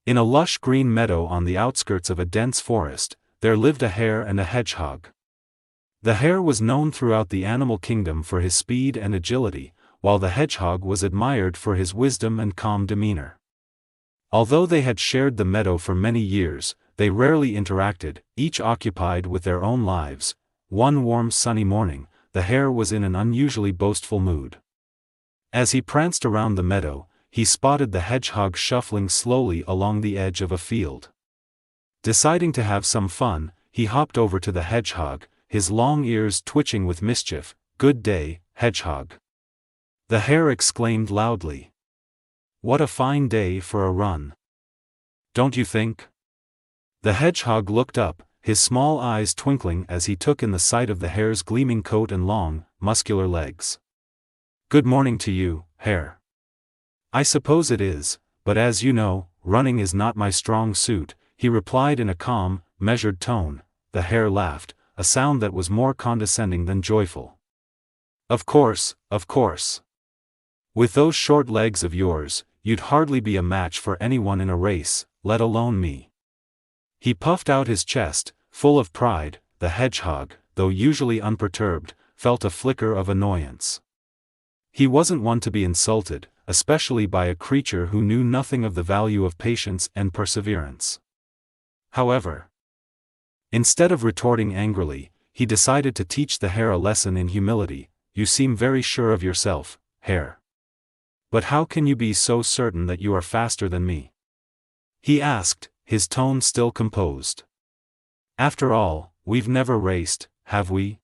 In a lush green meadow on the outskirts of a dense forest, there lived a hare and a hedgehog. The hare was known throughout the animal kingdom for his speed and agility, while the hedgehog was admired for his wisdom and calm demeanor. Although they had shared the meadow for many years, they rarely interacted, each occupied with their own lives. One warm sunny morning, the hare was in an unusually boastful mood. As he pranced around the meadow, he spotted the hedgehog shuffling slowly along the edge of a field. Deciding to have some fun, he hopped over to the hedgehog, his long ears twitching with mischief. "Good day, hedgehog." The hare exclaimed loudly. "What a fine day for a run. Don't you think?" The hedgehog looked up, his small eyes twinkling as he took in the sight of the hare's gleaming coat and long, muscular legs. "Good morning to you, hare." "I suppose it is, but as you know, running is not my strong suit," he replied in a calm, measured tone. The hare laughed, a sound that was more condescending than joyful. Of course. With those short legs of yours, you'd hardly be a match for anyone in a race, let alone me." He puffed out his chest, full of pride. The hedgehog, though usually unperturbed, felt a flicker of annoyance. He wasn't one to be insulted, especially by a creature who knew nothing of the value of patience and perseverance. However, instead of retorting angrily, he decided to teach the hare a lesson in humility. "You seem very sure of yourself, hare. But how can you be so certain that you are faster than me?" he asked, his tone still composed. "After all, we've never raced, have we?"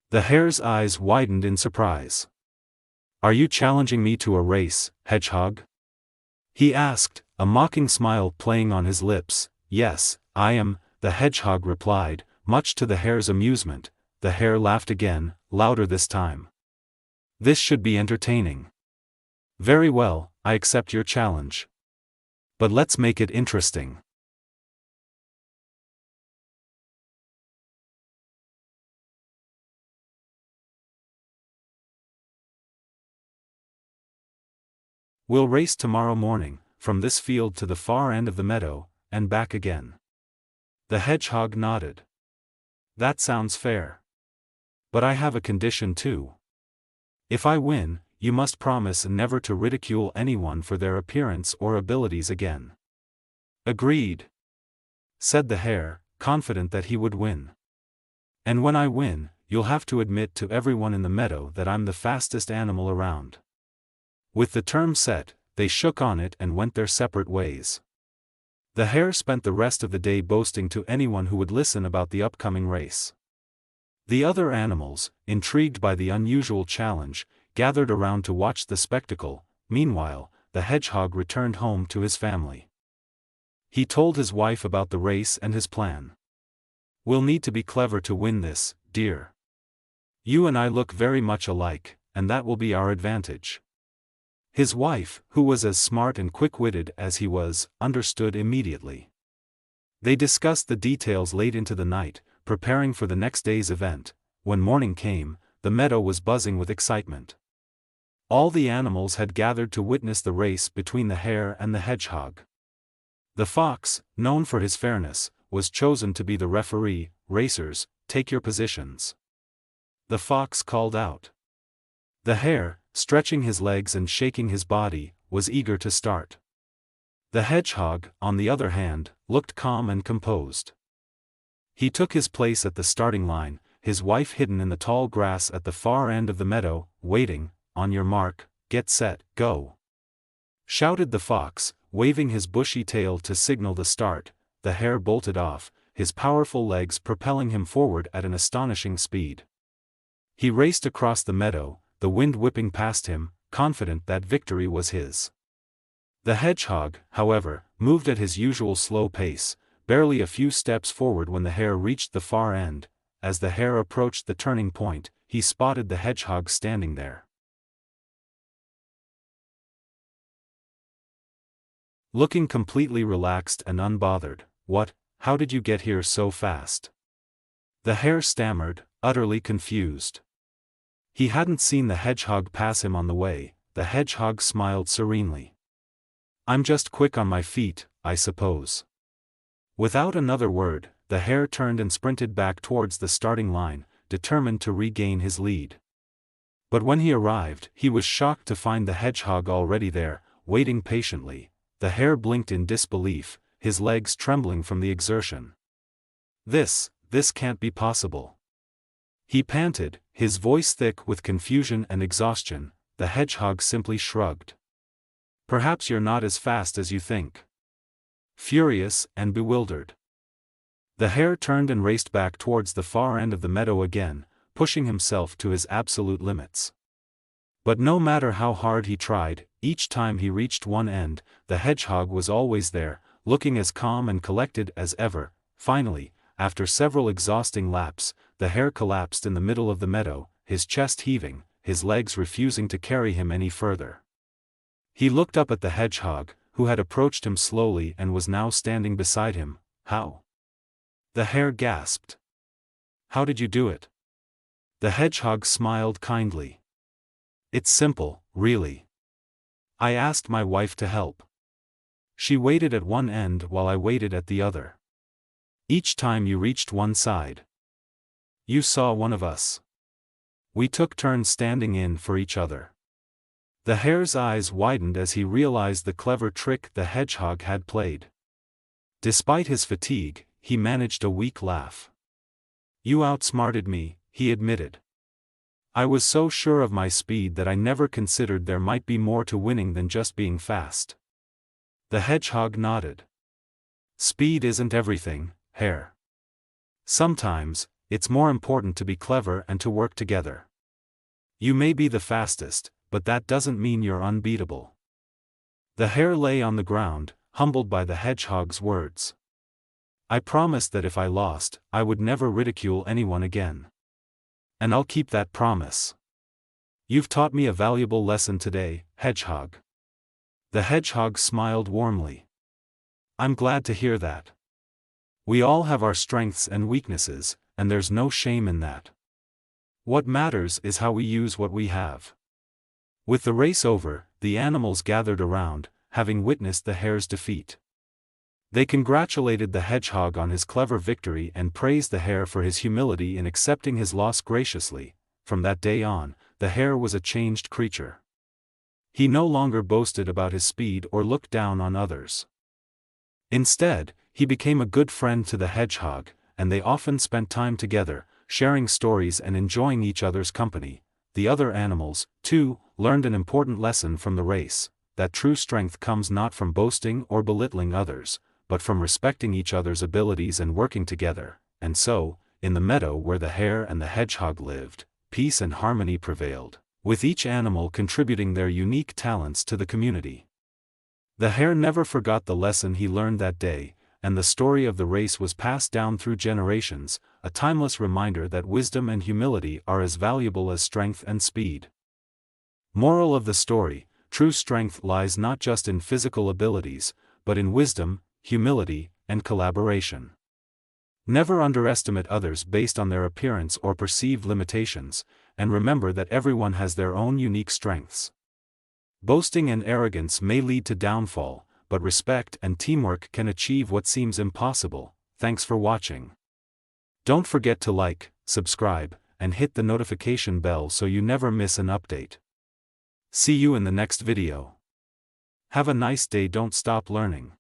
The hare's eyes widened in surprise. "Are you challenging me to a race, hedgehog?" he asked, a mocking smile playing on his lips. "Yes, I am," the hedgehog replied, much to the hare's amusement. The hare laughed again, louder this time. "This should be entertaining." "Very well, I accept your challenge. But let's make it interesting." "We'll race tomorrow morning, from this field to the far end of the meadow, and back again." The hedgehog nodded. "That sounds fair. But I have a condition too. If I win, you must promise never to ridicule anyone for their appearance or abilities again." "Agreed," said the hare, confident that he would win. "And when I win, you'll have to admit to everyone in the meadow that I'm the fastest animal around." With the term set, they shook on it and went their separate ways. The hare spent the rest of the day boasting to anyone who would listen about the upcoming race. The other animals, intrigued by the unusual challenge, gathered around to watch the spectacle. Meanwhile, the hedgehog returned home to his family. He told his wife about the race and his plan. "We'll need to be clever to win this, dear. You and I look very much alike, and that will be our advantage." His wife, who was as smart and quick-witted as he was, understood immediately. They discussed the details late into the night, preparing for the next day's event. When morning came, the meadow was buzzing with excitement. All the animals had gathered to witness the race between the hare and the hedgehog. The fox, known for his fairness, was chosen to be the referee. "Racers, take your positions," the fox called out. The hare, stretching his legs and shaking his body, was eager to start. The hedgehog, on the other hand, looked calm and composed. He took his place at the starting line, his wife hidden in the tall grass at the far end of the meadow, waiting. "On your mark, get set, go!" shouted the fox, waving his bushy tail to signal the start. The hare bolted off, his powerful legs propelling him forward at an astonishing speed. He raced across the meadow, the wind whipping past him, confident that victory was his. The hedgehog, however, moved at his usual slow pace, barely a few steps forward when the hare reached the far end. As the hare approached the turning point, he spotted the hedgehog standing there, looking completely relaxed and unbothered. "What? How did you get here so fast?" the hare stammered, utterly confused. He hadn't seen the hedgehog pass him on the way. The hedgehog smiled serenely. "I'm just quick on my feet, I suppose. Without another word, the hare turned and sprinted back towards the starting line, determined to regain his lead. But when he arrived, he was shocked to find the hedgehog already there, waiting patiently. The hare blinked in disbelief, his legs trembling from the exertion. This can't be possible. He panted, his voice thick with confusion and exhaustion. The hedgehog simply shrugged. Perhaps you're not as fast as you think. Furious and bewildered, the hare turned and raced back towards the far end of the meadow again, pushing himself to his absolute limits. But no matter how hard he tried, each time he reached one end, the hedgehog was always there, looking as calm and collected as ever. Finally, after several exhausting laps, the hare collapsed in the middle of the meadow, his chest heaving, his legs refusing to carry him any further. He looked up at the hedgehog, who had approached him slowly and was now standing beside him. How? The hare gasped. How did you do it? The hedgehog smiled kindly. It's simple, really. I asked my wife to help. She waited at one end while I waited at the other. Each time you reached one side, you saw one of us. We took turns standing in for each other. The hare's eyes widened as he realized the clever trick the hedgehog had played. Despite his fatigue, he managed a weak laugh. You outsmarted me, he admitted. I was so sure of my speed that I never considered there might be more to winning than just being fast. The hedgehog nodded. Speed isn't everything, hare. Sometimes, it's more important to be clever and to work together. You may be the fastest, but that doesn't mean you're unbeatable. The hare lay on the ground, humbled by the hedgehog's words. I promised that if I lost, I would never ridicule anyone again. And I'll keep that promise. You've taught me a valuable lesson today, hedgehog. The hedgehog smiled warmly. I'm glad to hear that. We all have our strengths and weaknesses, and there's no shame in that. What matters is how we use what we have. With the race over, the animals gathered around, having witnessed the hare's defeat. They congratulated the hedgehog on his clever victory and praised the hare for his humility in accepting his loss graciously. From that day on, the hare was a changed creature. He no longer boasted about his speed or looked down on others. Instead, he became a good friend to the hedgehog, and they often spent time together, sharing stories and enjoying each other's company. The other animals, too, learned an important lesson from the race, that true strength comes not from boasting or belittling others, but from respecting each other's abilities and working together. And so, in the meadow where the hare and the hedgehog lived, peace and harmony prevailed, with each animal contributing their unique talents to the community. The hare never forgot the lesson he learned that day, and the story of the race was passed down through generations, a timeless reminder that wisdom and humility are as valuable as strength and speed. Moral of the story: true strength lies not just in physical abilities, but in wisdom, humility, and collaboration. Never underestimate others based on their appearance or perceived limitations, and remember that everyone has their own unique strengths. Boasting and arrogance may lead to downfall, but respect and teamwork can achieve what seems impossible. Thanks for watching. Don't forget to like, subscribe, and hit the notification bell so you never miss an update. See you in the next video. Have a nice day. Don't stop learning.